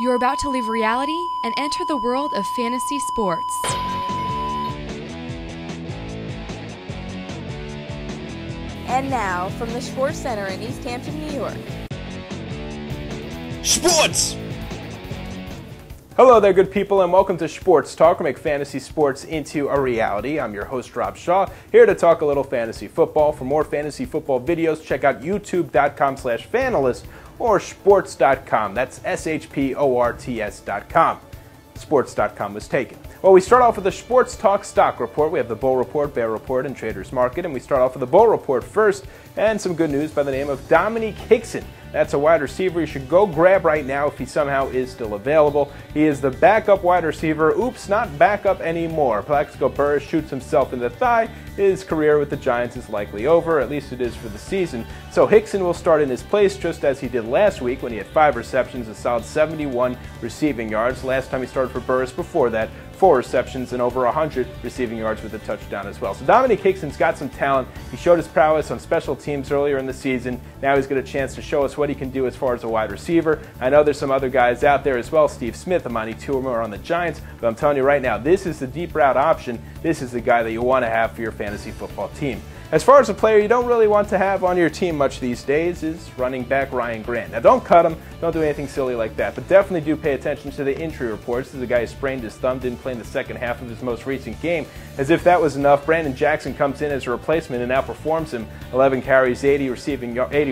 You're about to leave reality and enter the world of fantasy sports. And now, from the Sports Center in East Hampton, New York. Sports! Hello there, good people, and welcome to Sports Talk. We make fantasy sports into a reality. I'm your host, Rob Shaw, here to talk a little fantasy football. For more fantasy football videos, check out youtube.com/fanalist or sports.com. That's SHPORTS.com. Sports.com was taken. Well, we start off with the Sports Talk Stock Report. We have the Bull Report, Bear Report, and Traders Market. And we start off with the Bull Report first, and some good news by the name of Domenick Hixon. That's a wide receiver you should go grab right now if he somehow is still available. He is the backup wide receiver. Oops, not backup anymore. Plaxico Burress shoots himself in the thigh. His career with the Giants is likely over, at least it is for the season. So Hixon will start in his place just as he did last week when he had 5 receptions, a solid 71 receiving yards. Last time he started for Burress before that, 4 receptions and over 100 receiving yards with a touchdown as well. So Domenick Hixon's got some talent. He showed his prowess on special teams earlier in the season. Now he's got a chance to show us what he can do as far as a wide receiver. I know there's some other guys out there as well. Steve Smith, Amani Tuamur on the Giants. But I'm telling you right now, this is the deep route option. This is the guy that you want to have for your fantasy football team. As far as a player you don't really want to have on your team much these days is running back Ryan Grant. Now don't cut him, don't do anything silly like that, but definitely do pay attention to the injury reports. This is a guy who sprained his thumb, didn't play in the second half of his most recent game. As if that was enough, Brandon Jackson comes in as a replacement and outperforms him. 11 carries, 80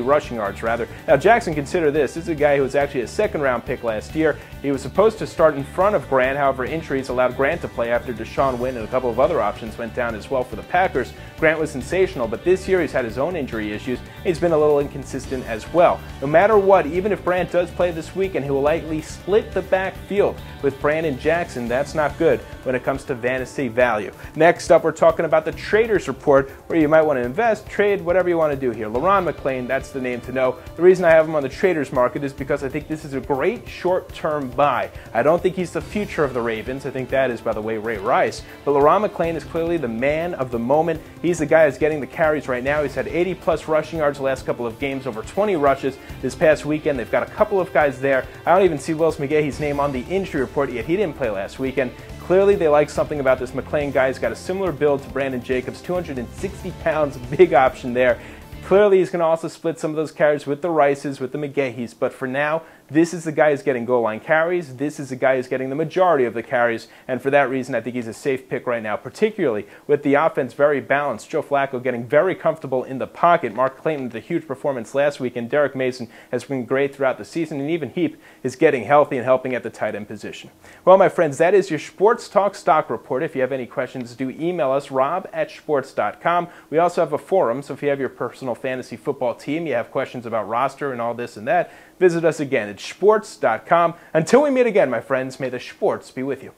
rushing yards rather. Now Jackson, consider this is a guy who was actually a second-round pick last year. He was supposed to start in front of Grant, however injuries allowed Grant to play after Deshaun Wynn and a couple of other options went down as well for the Packers. Grant was sensational, but this year he's had his own injury issues. He's been a little inconsistent as well. No matter what, even if Grant does play this weekend, he will likely split the backfield with Brandon Jackson. That's not good when it comes to fantasy value. Next up, we're talking about the Traders Report, where you might want to invest, trade, whatever you want to do here. Le'Ron McClain, that's the name to know. The reason I have him on the Traders Market is because I think this is a great short-term buy. I don't think he's the future of the Ravens. I think that is, by the way, Ray Rice. But Le'Ron McClain is clearly the man of the moment. He's the guy who's getting the carries right now. He's had 80-plus rushing yards the last couple of games, over 20 rushes this past weekend. They've got a couple of guys there. I don't even see Willis McGahee's name on the injury report yet. He didn't play last weekend. Clearly, they like something about this McClain guy. He's got a similar build to Brandon Jacobs, 260 pounds, big option there. Clearly, he's going to also split some of those carries with the Rices, with the McGahees, but for now, this is the guy who's getting goal line carries. This is the guy who's getting the majority of the carries, and for that reason, I think he's a safe pick right now, particularly with the offense very balanced. Joe Flacco getting very comfortable in the pocket. Mark Clayton with a huge performance last week, and Derek Mason has been great throughout the season, and even Heap is getting healthy and helping at the tight end position. Well, my friends, that is your Sports Talk Stock Report. If you have any questions, do email us, rob@sports.com. We also have a forum, so if you have your personal fantasy football team, you have questions about roster and all this and that, visit us again at sports.com. Until we meet again, my friends, may the sports be with you.